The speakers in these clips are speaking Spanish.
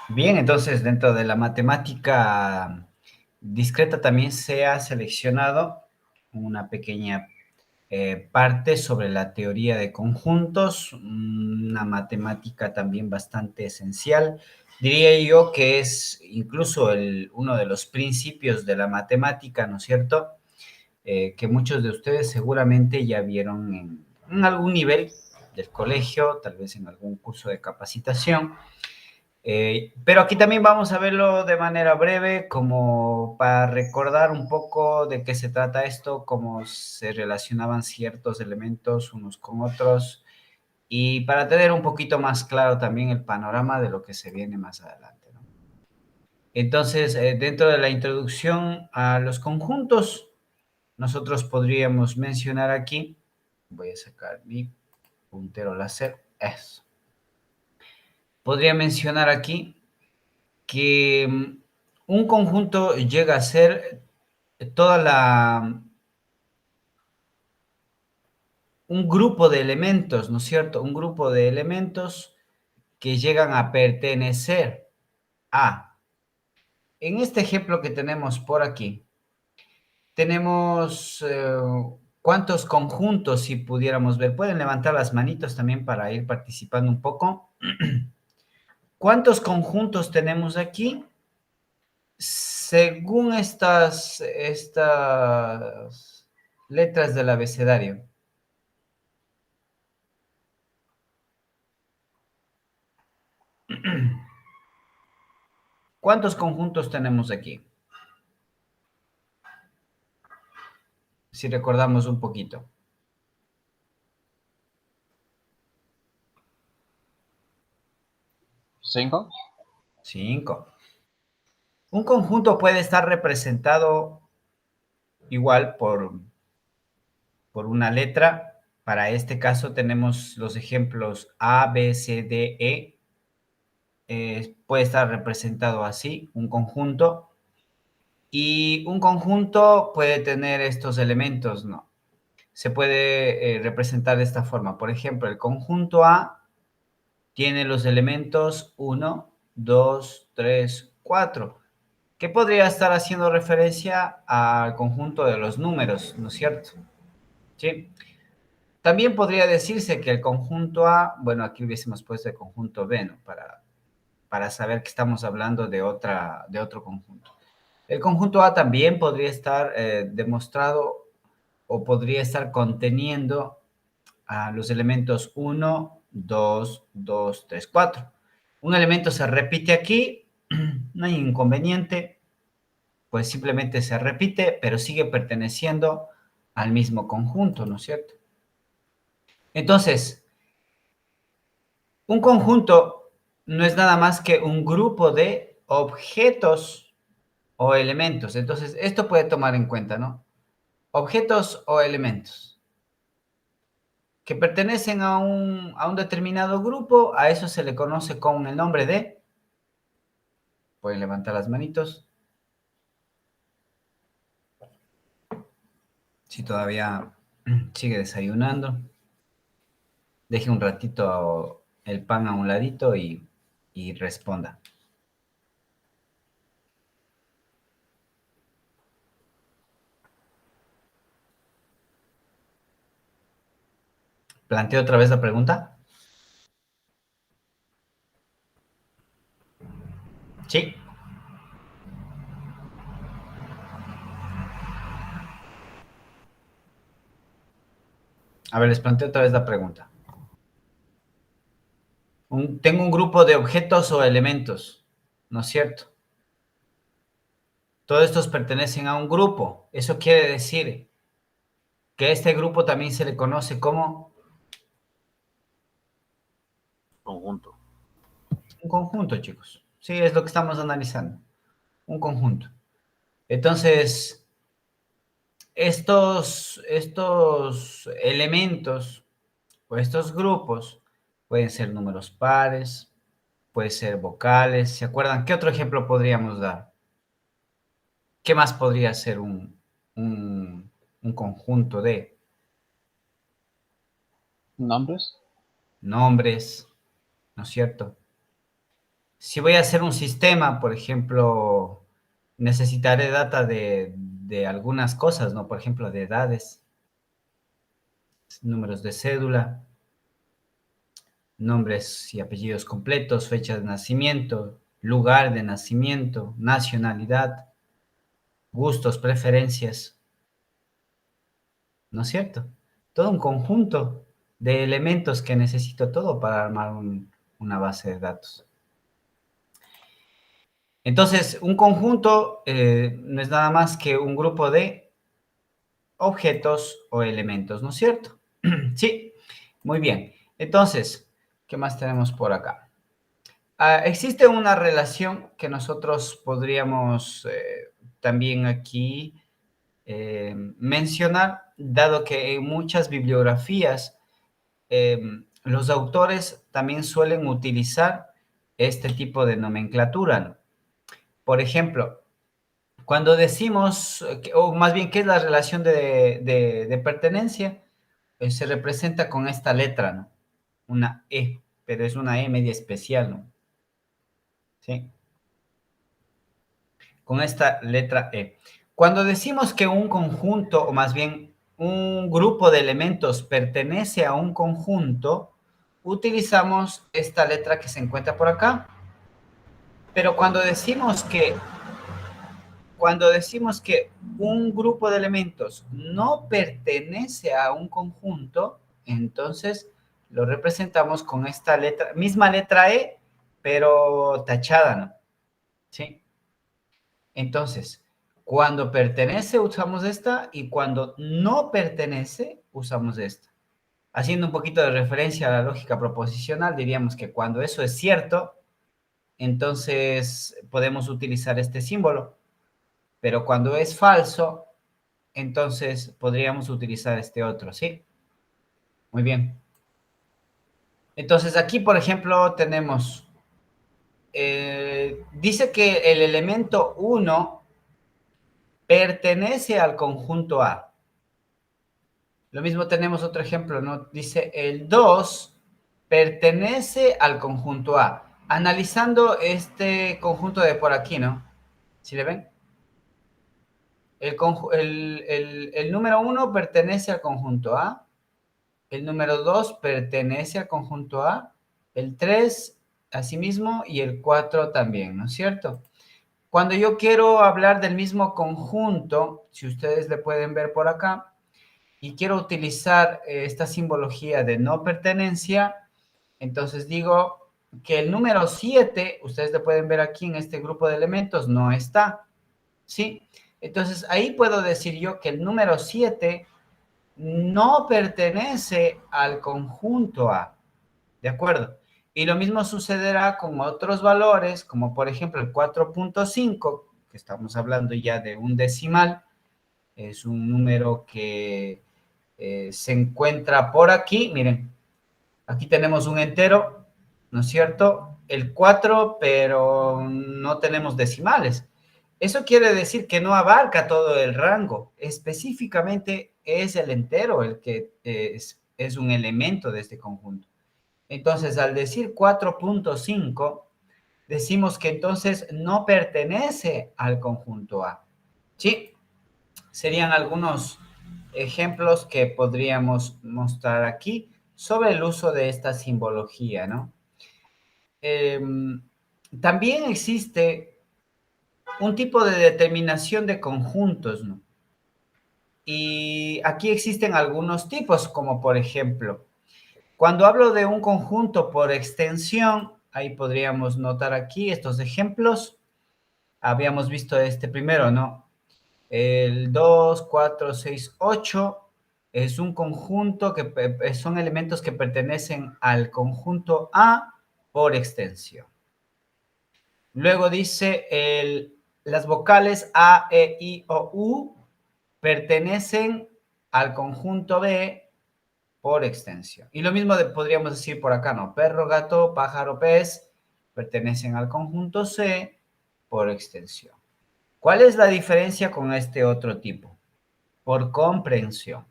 Bien, entonces dentro de la matemática discreta también se ha seleccionado una pequeña parte sobre la teoría de conjuntos, una matemática también bastante esencial. Diría yo que es incluso uno de los principios de la matemática, ¿no es cierto? Que muchos de ustedes seguramente ya vieron en algún nivel del colegio, tal vez en algún curso de capacitación. Pero aquí también vamos a verlo de manera breve, como para recordar un poco de qué se trata esto, cómo se relacionaban ciertos elementos unos con otros y para tener un poquito más claro también el panorama de lo que se viene más adelante, ¿no? Entonces, dentro de la introducción a los conjuntos, nosotros podríamos mencionar aquí, voy a sacar mi puntero láser, eso. Podría mencionar aquí que un conjunto llega a ser toda la, un grupo de elementos, ¿no es cierto? Un grupo de elementos que llegan a pertenecer a. En este ejemplo que tenemos por aquí, tenemos cuántos conjuntos, si pudiéramos ver. Pueden levantar las manitos también para ir participando un poco. ¿Cuántos conjuntos tenemos aquí? Según estas letras del abecedario. ¿Cuántos conjuntos tenemos aquí? Si recordamos un poquito. 5. 5. Un conjunto puede estar representado igual por una letra. Para este caso tenemos los ejemplos A, B, C, D, E. Puede estar representado así, un conjunto. Y un conjunto puede tener estos elementos, ¿no? Se puede representar de esta forma. Por ejemplo, el conjunto A tiene los elementos 1, 2, 3, 4, que podría estar haciendo referencia al conjunto de los números, ¿no es cierto? Sí. También podría decirse que el conjunto A, bueno, aquí hubiésemos puesto el conjunto B, ¿no? Para saber que estamos hablando de otro conjunto. El conjunto A también podría estar demostrado o podría estar conteniendo a los elementos 1, 2, 2, 3, 4. Un elemento se repite aquí, no hay inconveniente, pues simplemente se repite, pero sigue perteneciendo al mismo conjunto, ¿no es cierto? Entonces, un conjunto no es nada más que un grupo de objetos o elementos. Entonces, esto puede tomar en cuenta, ¿no? Objetos o elementos que pertenecen a un determinado grupo, a eso se le conoce con el nombre de, pueden levantar las manitos, si todavía sigue desayunando, deje un ratito el pan a un ladito y responda. ¿Planteo otra vez la pregunta? Sí. A ver, les planteo otra vez la pregunta. Tengo un grupo de objetos o elementos, ¿no es cierto? Todos estos pertenecen a un grupo. Eso quiere decir que este grupo también se le conoce como Conjunto. un conjunto, chicos. Sí, es lo que estamos analizando. Un conjunto. Entonces, estos elementos o estos grupos pueden ser números pares, pueden ser vocales. ¿Se acuerdan? ¿Qué otro ejemplo podríamos dar? ¿Qué más podría ser un conjunto de Nombres. nombres? ¿No es cierto? Si voy a hacer un sistema, por ejemplo, necesitaré data de algunas cosas, ¿no? Por ejemplo, de edades, números de cédula, nombres y apellidos completos, fecha de nacimiento, lugar de nacimiento, nacionalidad, gustos, preferencias, ¿no es cierto? Todo un conjunto de elementos que necesito todo para armar una base de datos. Entonces, un conjunto no es nada más que un grupo de objetos o elementos, ¿no es cierto? Sí, muy bien. Entonces, ¿qué más tenemos por acá? Existe una relación que nosotros podríamos también aquí mencionar, dado que en muchas bibliografías los autores también suelen utilizar este tipo de nomenclatura, ¿no? Por ejemplo, cuando decimos, o más bien, ¿qué es la relación de pertenencia? Se representa con esta letra, ¿no? Una E, pero es una E media especial, ¿no? ¿Sí? Con esta letra E. Cuando decimos que un conjunto, o más bien un grupo de elementos pertenece a un conjunto, utilizamos esta letra que se encuentra por acá. Pero cuando decimos que un grupo de elementos no pertenece a un conjunto, entonces lo representamos con esta letra, misma letra E, pero tachada, ¿no? ¿Sí? Entonces, cuando pertenece usamos esta y cuando no pertenece usamos esta. Haciendo un poquito de referencia a la lógica proposicional, diríamos que cuando eso es cierto, entonces podemos utilizar este símbolo, pero cuando es falso, entonces podríamos utilizar este otro, ¿sí? Muy bien. Entonces aquí, por ejemplo, tenemos, dice que el elemento 1 pertenece al conjunto A. Lo mismo tenemos otro ejemplo, ¿no? Dice el 2 pertenece al conjunto A. Analizando este conjunto de por aquí, ¿no? ¿Sí le ven? El número 1 pertenece al conjunto A. El número 2 pertenece al conjunto A. El 3 asimismo y el 4 también, ¿no es cierto? Cuando yo quiero hablar del mismo conjunto, si ustedes le pueden ver por acá, y quiero utilizar esta simbología de no pertenencia, entonces digo que el número 7, ustedes le pueden ver aquí en este grupo de elementos, no está, ¿sí? Entonces ahí puedo decir yo que el número 7 no pertenece al conjunto A, ¿de acuerdo? Y lo mismo sucederá con otros valores, como por ejemplo el 4.5, que estamos hablando ya de un decimal, es un número que se encuentra por aquí. Miren, aquí tenemos un entero, ¿no es cierto? El 4, pero no tenemos decimales. Eso quiere decir que no abarca todo el rango. Específicamente es el entero el que es un elemento de este conjunto. Entonces, al decir 4.5, decimos que entonces no pertenece al conjunto A. ¿Sí? Serían algunos ejemplos que podríamos mostrar aquí sobre el uso de esta simbología, ¿no? Eh, También existe un tipo de determinación de conjuntos, ¿no? Y aquí existen algunos tipos, como por ejemplo, cuando hablo de un conjunto por extensión, ahí podríamos notar aquí estos ejemplos. Habíamos visto este primero, ¿no? El 2, 4, 6, 8 es un conjunto que son elementos que pertenecen al conjunto A por extensión. Luego dice las vocales A, E, I o U pertenecen al conjunto B por extensión. Y lo mismo podríamos decir por acá, ¿no? Perro, gato, pájaro, pez pertenecen al conjunto C por extensión. ¿Cuál es la diferencia con este otro tipo? Por comprensión.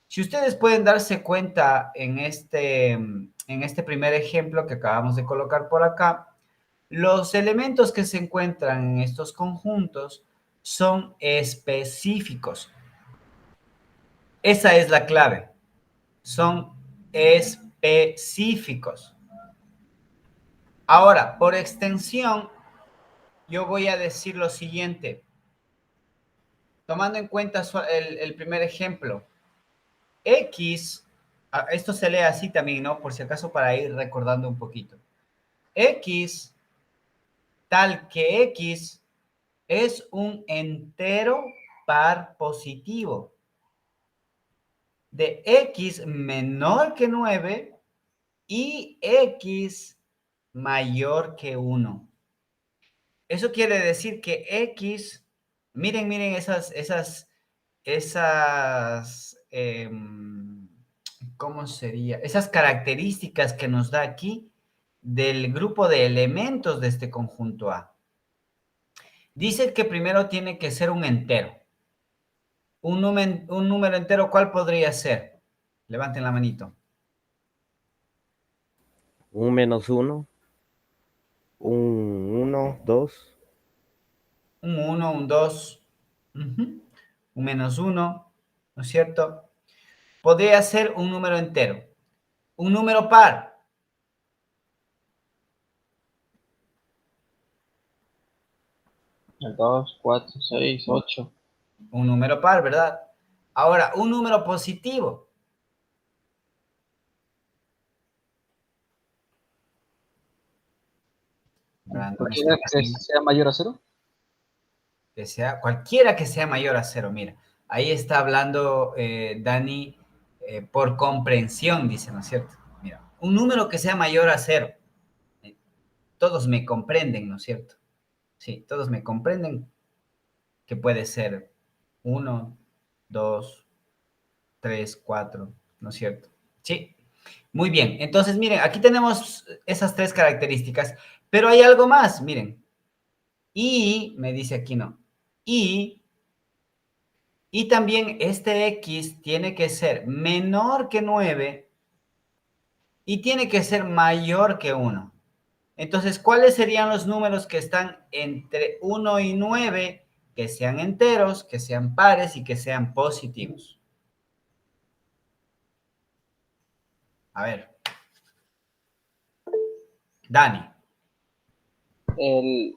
Si ustedes pueden darse cuenta en este primer ejemplo que acabamos de colocar por acá, Los elementos que se encuentran en estos conjuntos son específicos. Esa es la clave. Son específicos. Ahora, por extensión, yo voy a decir lo siguiente. Tomando en cuenta el primer ejemplo. X, esto se lee así también, ¿no? Por si acaso para ir recordando un poquito. X, tal que X, es un entero par positivo de X menor que 9 y X mayor que 1. Eso quiere decir que X, miren esas, ¿cómo sería? Esas características que nos da aquí del grupo de elementos de este conjunto A. Dice que primero tiene que ser un entero. Un número entero, ¿cuál podría ser? Levanten la manito. Un menos uno, un uno, dos. Un 1, un 2, un menos 1, ¿no es cierto? Podría ser un número entero. Un número par. El 2, 4, 6, 8. Un número par, ¿verdad? Ahora, un número positivo. No es Cualquiera que así, sea mayor a 0. que sea cualquiera que sea mayor a 0. Mira, ahí está hablando Dani por comprensión, dice, ¿no es cierto? Mira, un número que sea mayor a 0. Todos me comprenden, ¿no es cierto? Sí, todos me comprenden que puede ser 1, 2, 3, 4, ¿no es cierto? Sí, muy bien. Entonces, miren, aquí tenemos esas tres características, pero hay algo más, miren. Y, me dice aquí no, y, y también este X tiene que ser menor que 9 y tiene que ser mayor que 1. Entonces, ¿cuáles serían los números que están entre 1 y 9, que sean enteros, que sean pares y que sean positivos? A ver, Dani. El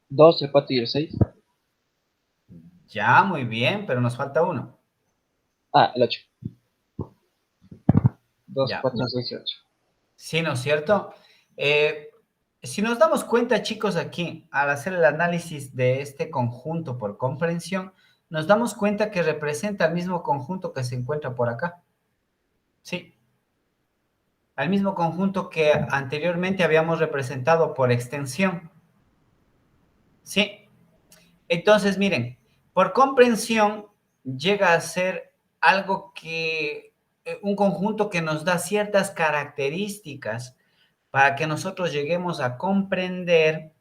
2, el 4 y el 6. Ya, muy bien, pero nos falta uno. Ah, el 8. 2, Ya, 4, 6 y 8. sí, ¿no es cierto? Si nos damos cuenta, chicos, aquí, al hacer el análisis de este conjunto por comprensión, nos damos cuenta que representa el mismo conjunto que se encuentra por acá. Sí, al mismo conjunto que anteriormente habíamos representado por extensión. Sí, entonces miren, por comprensión llega a ser algo que, un conjunto que nos da ciertas características para que nosotros lleguemos a comprender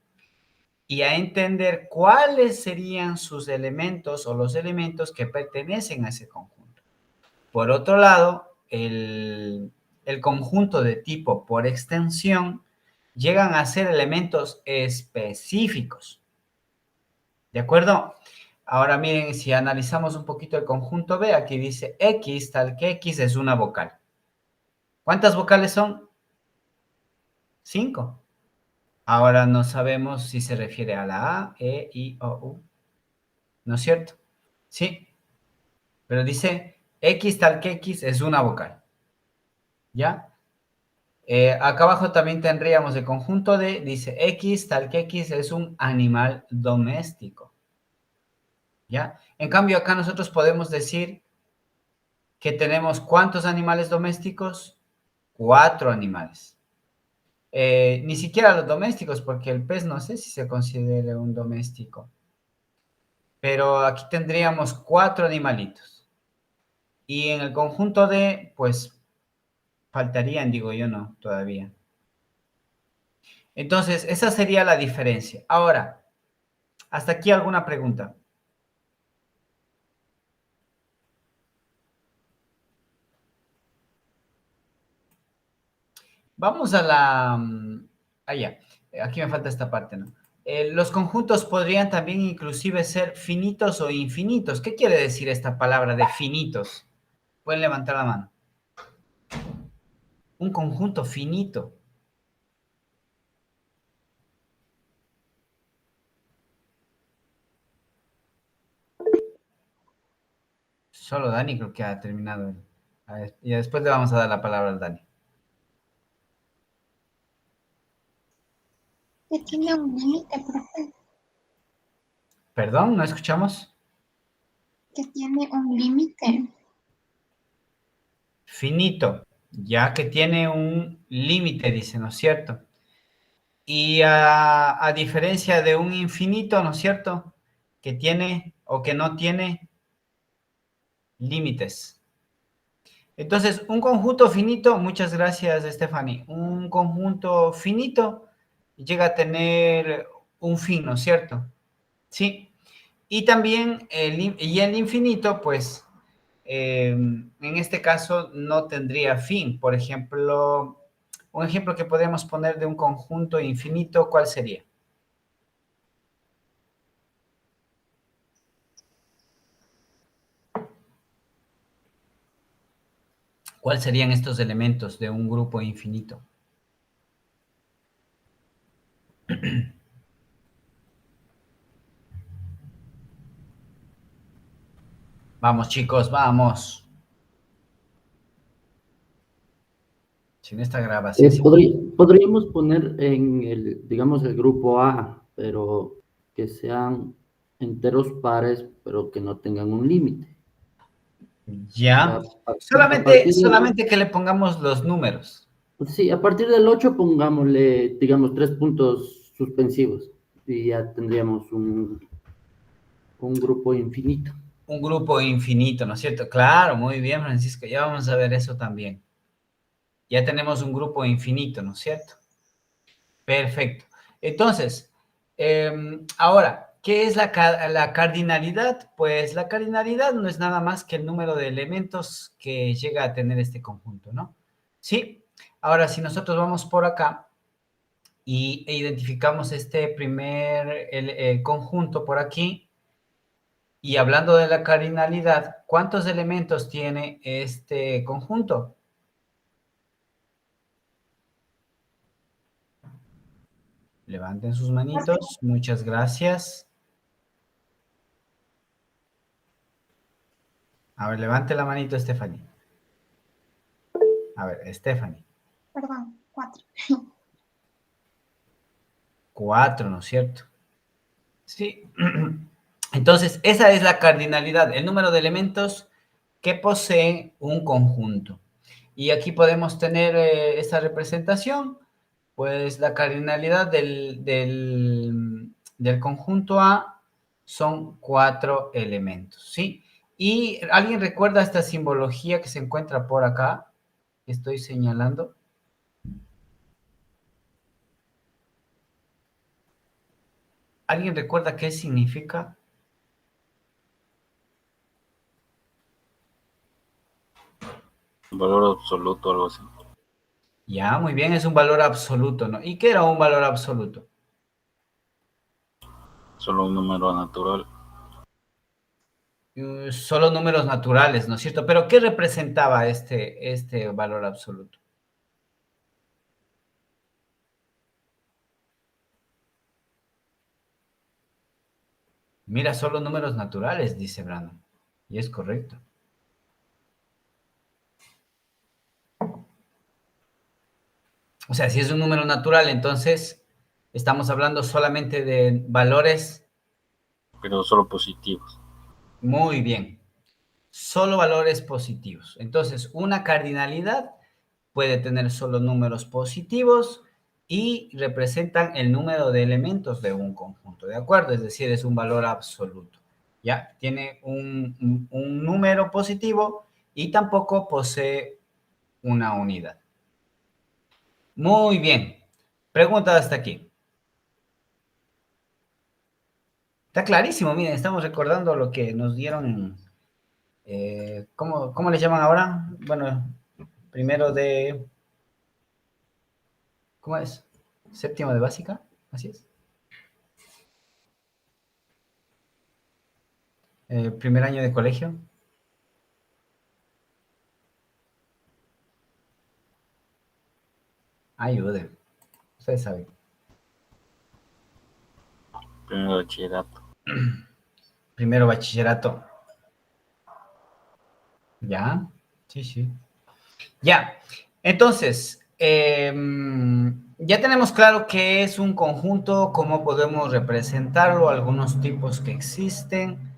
y a entender cuáles serían sus elementos o los elementos que pertenecen a ese conjunto. Por otro lado, el conjunto de tipo por extensión llegan a ser elementos específicos. ¿De acuerdo? Ahora miren, si analizamos un poquito el conjunto B, aquí dice X, tal que X es una vocal. ¿Cuántas vocales son? 5. Ahora no sabemos si se refiere a la A, E, I, O, U. ¿No es cierto? Sí, pero dice X tal que X es una vocal. ¿Ya? Acá abajo también tendríamos el conjunto de, dice X tal que X es un animal doméstico. ¿Ya? En cambio, acá nosotros podemos decir que tenemos ¿cuántos animales domésticos? 4 animales. Ni siquiera los domésticos, porque el pez no sé si se considera un doméstico. Pero aquí tendríamos 4 animalitos. Y en el conjunto de, pues, faltarían, digo yo, no, todavía. Entonces, esa sería la diferencia. Ahora, hasta aquí alguna pregunta. Vamos a la... allá. Aquí me falta esta parte, ¿no? Los conjuntos podrían también inclusive ser finitos o infinitos. ¿Qué quiere decir esta palabra de finitos? Pueden levantar la mano. Un conjunto finito. Solo Dani creo que ha terminado. A ver, y después le vamos a dar la palabra al Dani. Que tiene un límite, profe. ¿Perdón? ¿No escuchamos? Que tiene un límite. Finito, ya que tiene un límite, dice, ¿no es cierto? Y a diferencia de un infinito, ¿no es cierto? Que tiene o que no tiene límites. Entonces, un conjunto finito, muchas gracias, Stephanie. Un conjunto finito llega a tener un fin, ¿no es cierto? Sí. Y también el infinito, pues, en este caso no tendría fin. Por ejemplo, un ejemplo que podemos poner de un conjunto infinito, ¿cuál sería? ¿Cuáles serían estos elementos de un grupo infinito? Vamos, chicos, vamos. Sin esta grabación. Podríamos poner en el, digamos, el grupo A, pero que sean enteros pares, pero que no tengan un límite. Ya. A partir Solamente que le pongamos los números. sí, a partir del 8 pongámosle, digamos, 3 puntos suspensivos y ya tendríamos un grupo infinito. Un grupo infinito, ¿no es cierto? Claro, muy bien, Francisco. Ya vamos a ver eso también. Ya tenemos un grupo infinito, ¿no es cierto? Perfecto. Entonces, ahora, ¿qué es la cardinalidad? Pues la cardinalidad no es nada más que el número de elementos que llega a tener este conjunto, ¿no? Sí. Ahora, si nosotros vamos por acá e identificamos este primer conjunto por aquí, y hablando de la cardinalidad, ¿cuántos elementos tiene este conjunto? Levanten sus manitos. Muchas gracias. A ver, levante la manito, Stephanie. A ver, Stephanie. Perdón, 4. 4, ¿no es cierto? Sí. Entonces, esa es la cardinalidad, el número de elementos que posee un conjunto. Y aquí podemos tener esta representación, pues la cardinalidad del conjunto A son 4 elementos, ¿sí? ¿Y alguien recuerda esta simbología que se encuentra por acá? Que estoy señalando. ¿Alguien recuerda qué significa? Valor absoluto, algo así. Ya, muy bien, es un valor absoluto, ¿no? ¿Y qué era un valor absoluto? Solo un número natural. Solo números naturales, ¿no es cierto? Pero ¿qué representaba este valor absoluto? Mira, solo números naturales, dice Brandon. Y es correcto. O sea, si es un número natural, entonces estamos hablando solamente de valores. Pero solo positivos. Muy bien. Solo valores positivos. Entonces, una cardinalidad puede tener solo números positivos y representan el número de elementos de un conjunto, ¿de acuerdo? Es decir, es un valor absoluto. ¿Ya? Tiene un número positivo y tampoco posee una unidad. Muy bien. Pregunta hasta aquí. Está clarísimo, miren, estamos recordando lo que nos dieron. ¿Cómo les llaman ahora? Bueno, primero de... ¿Cómo es? Séptimo de básica, así es. Primer año de colegio. Ayude. Ustedes saben. Primero bachillerato. Primero bachillerato. ¿Ya? Sí, sí. Ya. Entonces, ya tenemos claro qué es un conjunto, cómo podemos representarlo, algunos tipos que existen,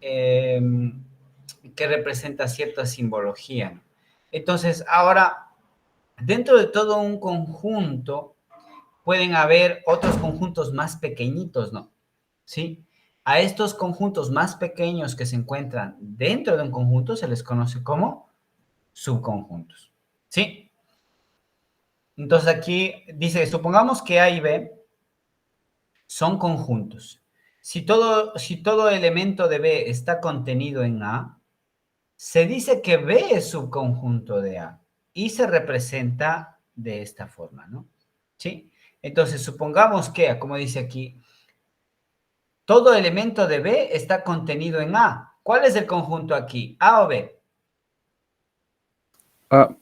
que representa cierta simbología, ¿no? Entonces, ahora, dentro de todo un conjunto, pueden haber otros conjuntos más pequeñitos, ¿no? ¿Sí? A estos conjuntos más pequeños que se encuentran dentro de un conjunto se les conoce como subconjuntos, ¿sí? Entonces aquí dice, supongamos que A y B son conjuntos. Si todo elemento de B está contenido en A, se dice que B es subconjunto de A y se representa de esta forma, ¿no? ¿Sí? Entonces, supongamos que, como dice aquí, todo elemento de B está contenido en A. ¿Cuál es el conjunto aquí? ¿A o B? A.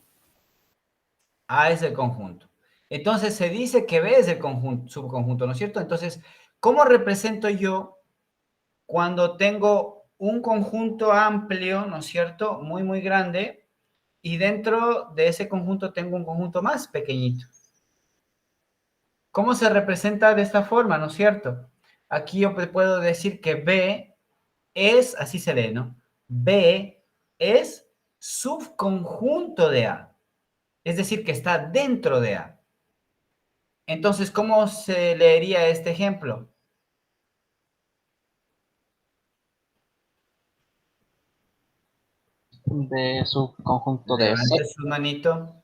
A es el conjunto. Entonces, se dice que B es el conjunto, subconjunto, ¿no es cierto? Entonces, ¿cómo represento yo cuando tengo un conjunto amplio, ¿no es cierto? Muy, muy grande, y dentro de ese conjunto tengo un conjunto más pequeñito. ¿Cómo se representa de esta forma, no es cierto? Aquí yo puedo decir que B es, así se lee, ¿no? B es subconjunto de A. Es decir, que está dentro de A. Entonces, ¿cómo se leería este ejemplo? De subconjunto de Levante C. su manito.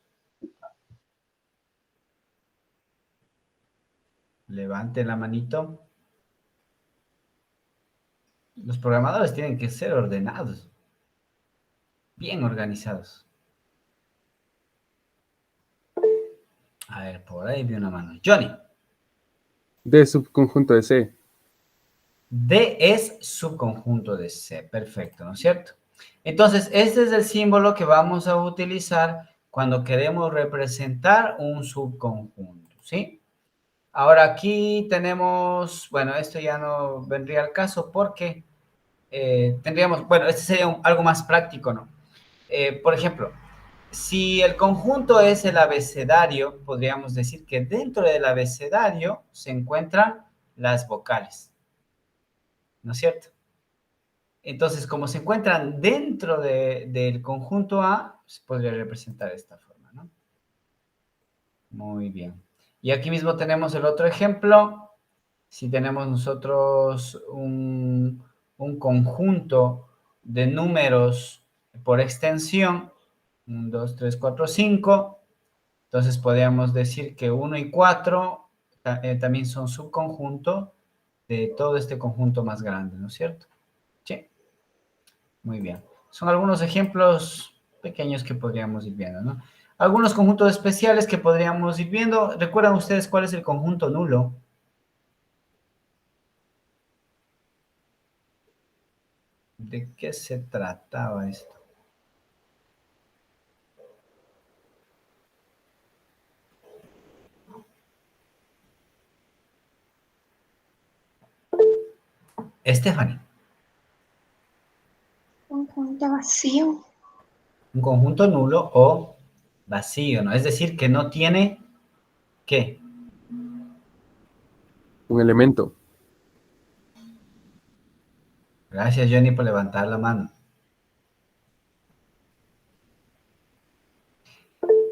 Levante la manito. Los programadores tienen que ser ordenados, bien organizados. A ver, por ahí vi una mano. Johnny. D subconjunto de C. D es subconjunto de C. Perfecto, ¿no es cierto? Entonces, este es el símbolo que vamos a utilizar cuando queremos representar un subconjunto, ¿sí? Ahora aquí tenemos, bueno, esto ya no vendría al caso porque tendríamos, bueno, este sería algo más práctico, ¿no? Por ejemplo, si el conjunto es el abecedario, podríamos decir que dentro del abecedario se encuentran las vocales, ¿no es cierto? Entonces, como se encuentran dentro del conjunto A, se podría representar de esta forma, ¿no? Muy bien. Y aquí mismo tenemos el otro ejemplo. Si tenemos nosotros un conjunto de números por extensión, 1, 2, 3, 4, 5, entonces podríamos decir que 1 y 4 también son subconjunto de todo este conjunto más grande, ¿no es cierto? Sí. Muy bien. Son algunos ejemplos pequeños que podríamos ir viendo, ¿no? Algunos conjuntos especiales que podríamos ir viendo. ¿Recuerdan ustedes cuál es el conjunto nulo? ¿De qué se trataba esto? Stephanie. Conjunto vacío. Un conjunto nulo o vacío, ¿no? Es decir, que no tiene, ¿qué? Un elemento. Gracias, Johnny, por levantar la mano.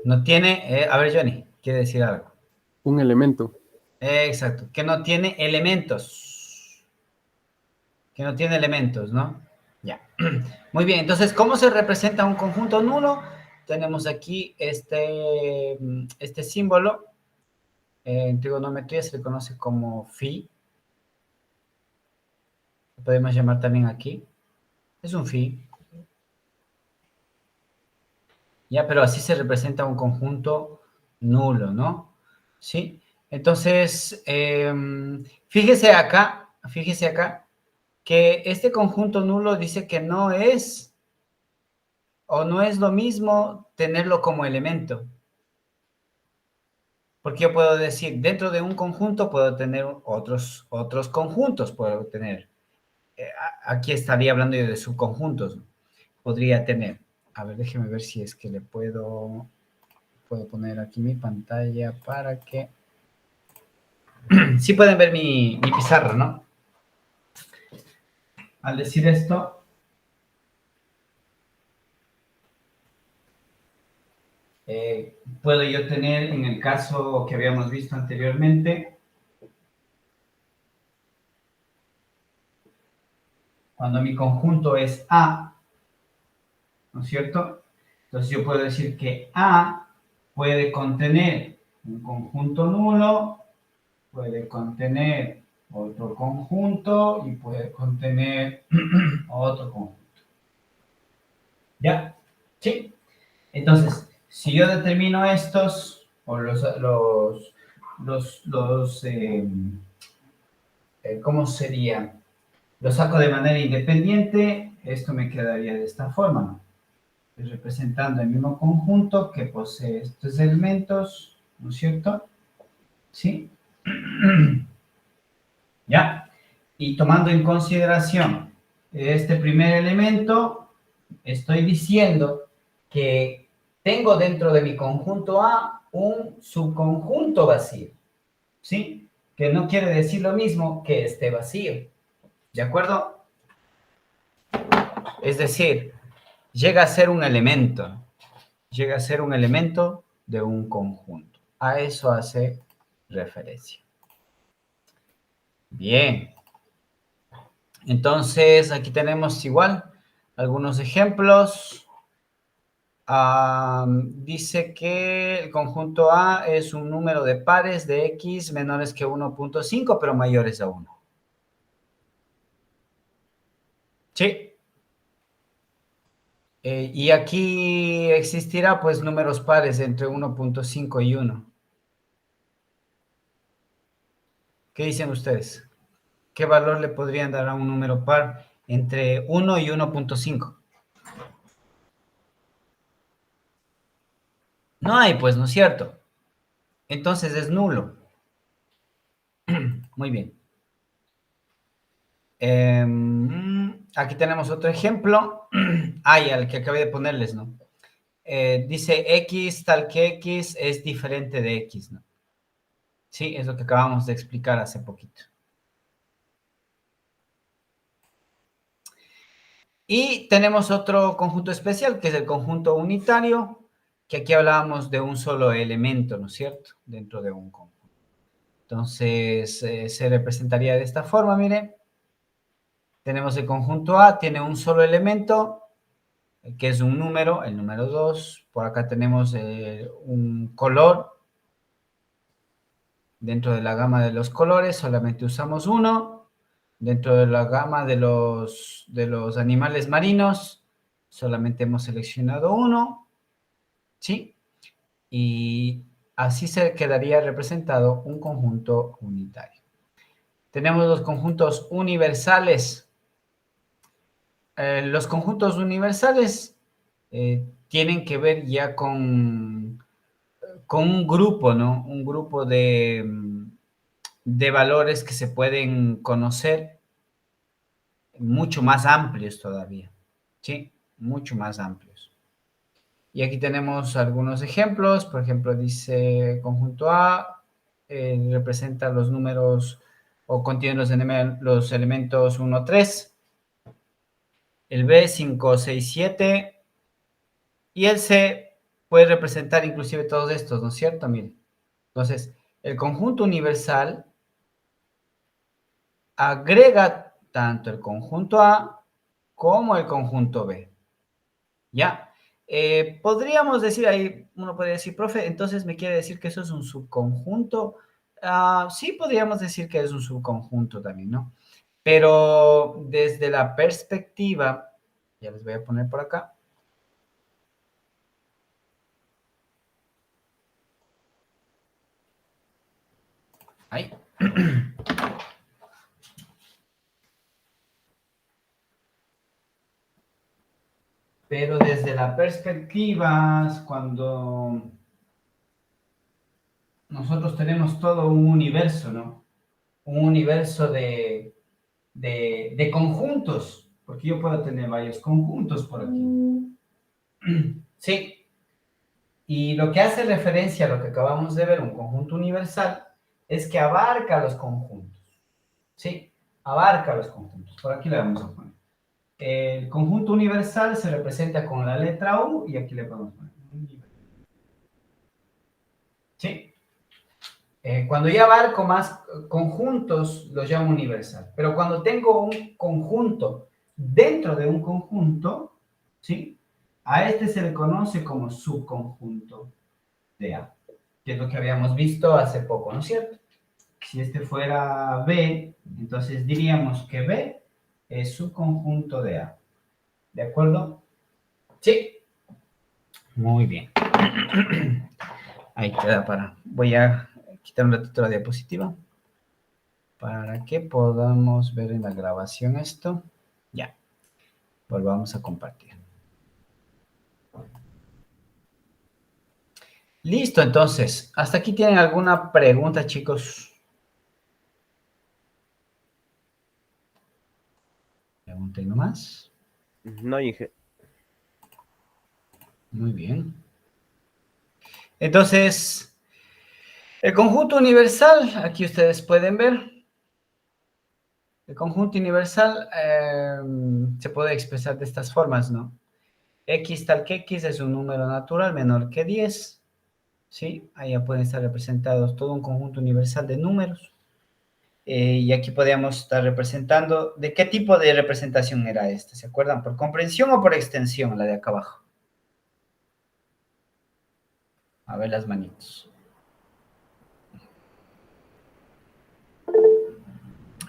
No tiene, a ver, Johnny, quiere decir algo. Un elemento. Exacto, que no tiene elementos. Que no tiene elementos, ¿no? Ya. Muy bien, entonces, ¿cómo se representa un conjunto nulo? Tenemos aquí este símbolo. En trigonometría se le conoce como phi. Lo podemos llamar también aquí. Es un phi. Ya, pero así se representa un conjunto nulo, ¿no? ¿Sí? Entonces, fíjese acá, que este conjunto nulo dice que no es o no es lo mismo tenerlo como elemento. Porque yo puedo decir, dentro de un conjunto puedo tener otros conjuntos, puedo tener. Aquí estaría hablando yo de subconjuntos. Podría tener. A ver, déjeme ver si es que le puedo poner aquí mi pantalla para que... Sí pueden ver mi pizarra, ¿no? Al decir esto, puedo yo tener, en el caso que habíamos visto anteriormente, cuando mi conjunto es A, ¿no es cierto? Entonces yo puedo decir que A puede contener un conjunto nulo, puede contener otro conjunto y puede contener otro conjunto. ¿Ya? ¿Sí? Entonces, si yo determino estos, o ¿cómo sería? Los saco de manera independiente, esto me quedaría de esta forma, ¿no? Representando el mismo conjunto que posee estos elementos, ¿no es cierto? ¿Sí? ¿Ya? Y tomando en consideración este primer elemento, estoy diciendo que tengo dentro de mi conjunto A un subconjunto vacío, ¿sí? Que no quiere decir lo mismo que esté vacío, ¿de acuerdo? Es decir, llega a ser un elemento, de un conjunto. A eso hace referencia. Bien. Entonces, aquí tenemos igual algunos ejemplos. Dice que el conjunto A es un número de pares de X menores que 1.5, pero mayores a 1. Sí. Y aquí existirá, pues, números pares entre 1.5 y 1. ¿Qué dicen ustedes? ¿Qué valor le podrían dar a un número par entre 1 y 1.5? No hay, pues, ¿no es cierto? Entonces es nulo. Muy bien. Aquí tenemos otro ejemplo. Al que acabé de ponerles, ¿no? Dice X tal que X es diferente de X, ¿no? Sí, es lo que acabamos de explicar hace poquito. Y tenemos otro conjunto especial, que es el conjunto unitario, que aquí hablábamos de un solo elemento, ¿no es cierto? Dentro de un conjunto. Entonces, se representaría de esta forma, miren. Tenemos el conjunto A, tiene un solo elemento, que es un número, el número 2. Por acá tenemos un color. Dentro de la gama de los colores solamente usamos uno. Dentro de la gama de los animales marinos solamente hemos seleccionado uno. ¿Sí? Y así se quedaría representado un conjunto unitario. Tenemos los conjuntos universales. Los conjuntos universales tienen que ver ya con un grupo, ¿no? Un grupo de valores que se pueden conocer mucho más amplios todavía, ¿sí? Mucho más amplios. Y aquí tenemos algunos ejemplos. Por ejemplo, dice conjunto A representa los números o contiene los elementos 1, 3. El B, 5, 6, 7. Y el C puede representar inclusive todos estos, ¿no es cierto? Miren. Entonces, el conjunto universal agrega tanto el conjunto A como el conjunto B. ¿Ya? Podríamos decir ahí, uno puede decir, profe, entonces me quiere decir que eso es un subconjunto. Sí, podríamos decir que es un subconjunto también, ¿no? Pero desde la perspectiva, ya les voy a poner por acá. Ahí. Pero desde la perspectiva, cuando nosotros tenemos todo un universo, ¿no? Un universo de conjuntos, porque yo puedo tener varios conjuntos por aquí. Sí. Y lo que hace referencia a lo que acabamos de ver, un conjunto universal, es que abarca los conjuntos. ¿Sí? Abarca los conjuntos. Por aquí le vamos a poner. El conjunto universal se representa con la letra U y aquí le podemos poner. ¿Sí? Cuando ya abarco más conjuntos, los llamo universal. Pero cuando tengo un conjunto dentro de un conjunto, ¿sí? A este se le conoce como subconjunto de A, que es lo que habíamos visto hace poco, ¿no es cierto? Si este fuera B, entonces diríamos que B es subconjunto de A. ¿De acuerdo? Sí. Muy bien. Ahí queda para... Voy a quitar un ratito la diapositiva para que podamos ver en la grabación esto. Ya. Volvamos a compartir. Listo, entonces. ¿Hasta aquí tienen alguna pregunta, chicos? Pregunten nomás. No, Inge. Muy bien. Entonces, el conjunto universal, aquí ustedes pueden ver. El conjunto universal se puede expresar de estas formas, ¿no? X tal que X es un número natural menor que 10. ¿Sí? Ahí ya pueden estar representados todo un conjunto universal de números. Y aquí podríamos estar representando, ¿de qué tipo de representación era esta? ¿Se acuerdan? ¿Por comprensión o por extensión? La de acá abajo. A ver las manitos.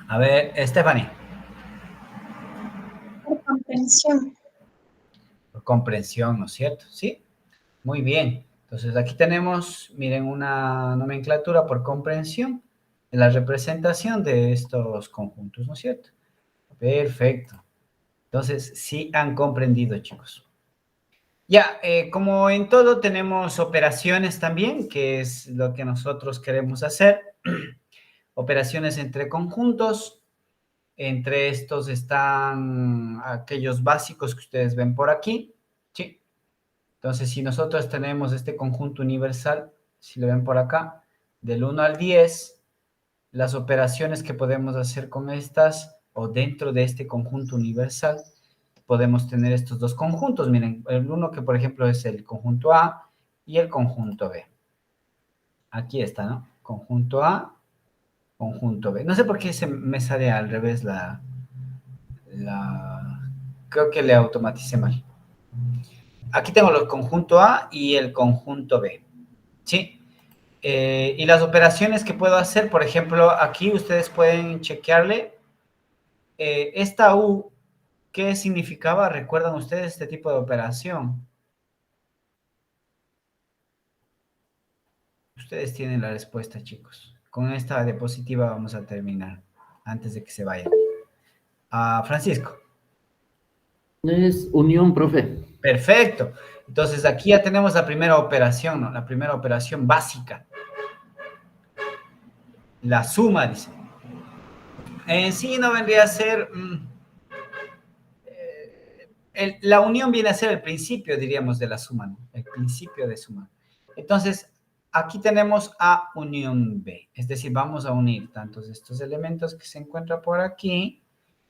A ver, Stephanie. Por comprensión. Por comprensión, ¿no es cierto? Sí. Muy bien. Entonces aquí tenemos, miren, una nomenclatura por comprensión en la representación de estos conjuntos, ¿no es cierto? Perfecto. Entonces, sí han comprendido, chicos. Ya, como en todo tenemos operaciones también, que es lo que nosotros queremos hacer. Operaciones entre conjuntos. Entre estos están aquellos básicos que ustedes ven por aquí. Sí. Entonces, si nosotros tenemos este conjunto universal, si lo ven por acá, del 1 al 10, las operaciones que podemos hacer con estas o dentro de este conjunto universal, podemos tener estos dos conjuntos. Miren, el uno que por ejemplo es el conjunto A y el conjunto B. Aquí está, ¿no? Conjunto A, conjunto B. No sé por qué me sale al revés creo que le automaticé mal. Aquí tengo el conjunto A y el conjunto B. ¿Sí? Y las operaciones que puedo hacer, por ejemplo, aquí ustedes pueden chequearle esta U, ¿qué significaba? ¿Recuerdan ustedes este tipo de operación? Ustedes tienen la respuesta, chicos. Con esta diapositiva vamos a terminar antes de que se vayan. Francisco. Es unión, profe. Perfecto. Entonces aquí ya tenemos la primera operación, ¿no? La primera operación básica. La suma, dice. En sí no vendría a ser... la unión viene a ser el principio, diríamos, de la suma, ¿no? El principio de sumar. Entonces, aquí tenemos A unión B. Es decir, vamos a unir tantos estos elementos que se encuentran por aquí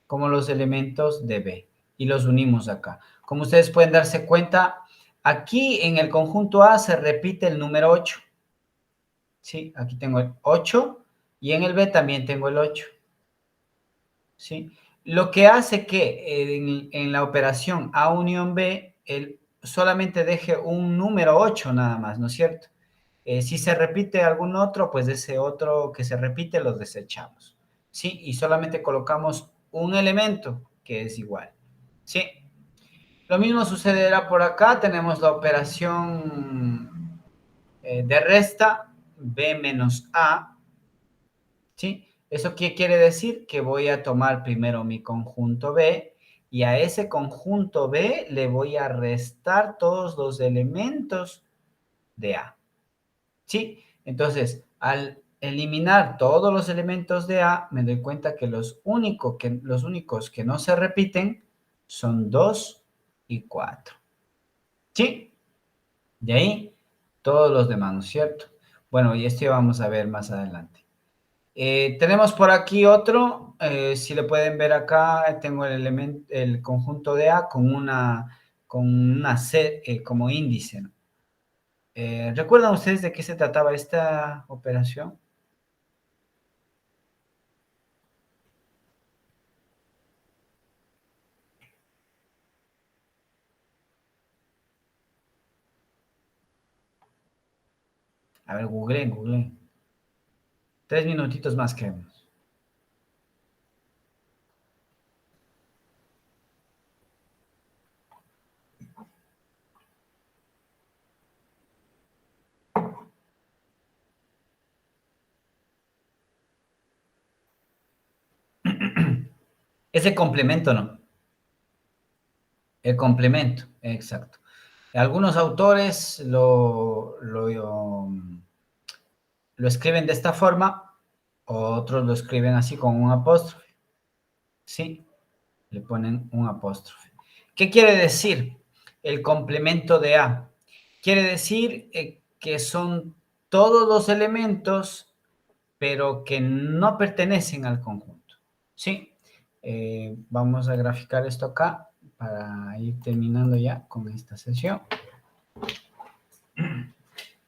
como los elementos de B. Y los unimos acá. Como ustedes pueden darse cuenta, aquí en el conjunto A se repite el número 8. ¿Sí? Aquí tengo el 8 y en el B también tengo el 8. ¿Sí? Lo que hace que en la operación A unión B, solamente deje un número 8 nada más, ¿no es cierto? Si se repite algún otro, pues ese otro que se repite lo desechamos, ¿sí? Y solamente colocamos un elemento que es igual, ¿sí? Lo mismo sucederá por acá, tenemos la operación de resta, B menos A, ¿Sí? ¿Eso qué quiere decir? Que voy a tomar primero mi conjunto B y a ese conjunto B le voy a restar todos los elementos de A. ¿Sí? Entonces, al eliminar todos los elementos de A, me doy cuenta que los únicos que no se repiten son 2 y 4. ¿Sí? De ahí, todos los demás, ¿no es cierto? Bueno, y esto ya vamos a ver más adelante. Tenemos por aquí otro, si le pueden ver acá, tengo el conjunto de A con una C como índice, ¿no? ¿Recuerdan ustedes de qué se trataba esta operación? A ver, googleen. 3 minutitos más queremos. Es el complemento, ¿no? El complemento, exacto. Algunos autores lo escriben de esta forma, otros lo escriben así con un apóstrofe. ¿Sí? Le ponen un apóstrofe. ¿Qué quiere decir el complemento de A? Quiere decir que son todos los elementos, pero que no pertenecen al conjunto. ¿Sí? Vamos a graficar esto acá para ir terminando ya con esta sesión.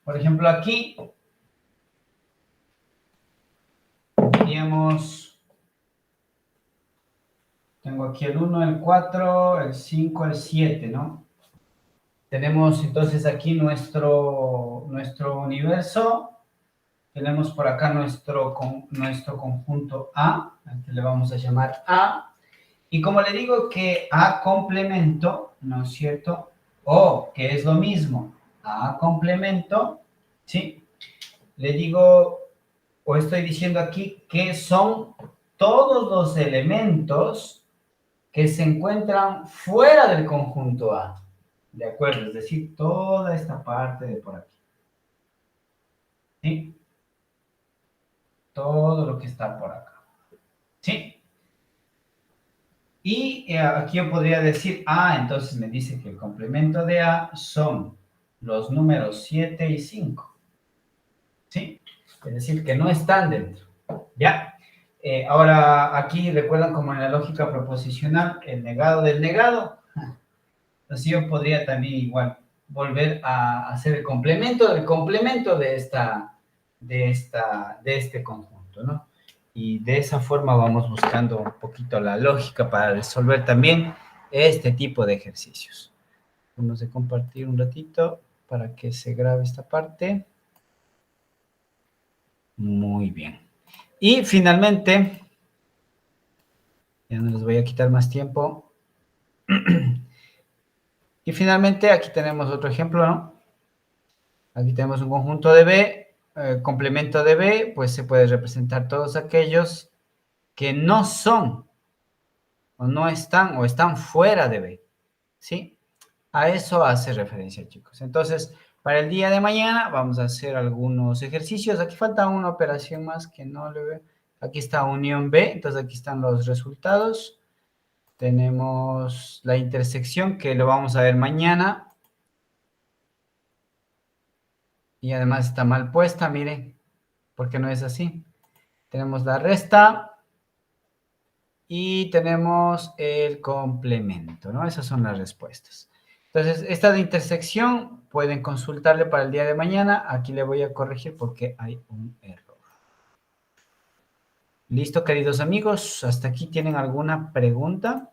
Por ejemplo, aquí tengo aquí el 1, el 4, el 5, el 7, ¿no? Tenemos entonces aquí nuestro universo. Tenemos por acá nuestro conjunto A, al que le vamos a llamar A. Y como le digo que A complemento, ¿no es cierto? O que es lo mismo, A complemento, ¿sí? Le digo, o estoy diciendo aquí que son todos los elementos que se encuentran fuera del conjunto A. ¿De acuerdo? Es decir, toda esta parte de por aquí. ¿Sí? Todo lo que está por acá. ¿Sí? Y aquí yo podría decir, entonces me dice que el complemento de A son los números 7 y 5. ¿Sí? Es decir, que no están dentro. ¿Ya? Ahora, aquí recuerdan como en la lógica proposicional, el negado del negado. Entonces yo podría también igual volver a hacer el complemento del complemento de este conjunto, ¿no? Y de esa forma vamos buscando un poquito la lógica para resolver también este tipo de ejercicios. Vamos a compartir un ratito para que se grabe esta parte. Muy bien. Y finalmente, ya no les voy a quitar más tiempo. Y finalmente aquí tenemos otro ejemplo, ¿no? Aquí tenemos un conjunto de B, complemento de B, pues se puede representar todos aquellos que no son, o no están, o están fuera de B, ¿sí? A eso hace referencia, chicos. Entonces, para el día de mañana vamos a hacer algunos ejercicios. Aquí falta una operación más que no le veo. Aquí está unión B, entonces aquí están los resultados. Tenemos la intersección que lo vamos a ver mañana. Y además está mal puesta, miren, porque no es así. Tenemos la resta y tenemos el complemento, ¿no? Esas son las respuestas. Entonces, esta de intersección pueden consultarle para el día de mañana. Aquí le voy a corregir porque hay un error. Listo, queridos amigos. ¿Hasta aquí tienen alguna pregunta?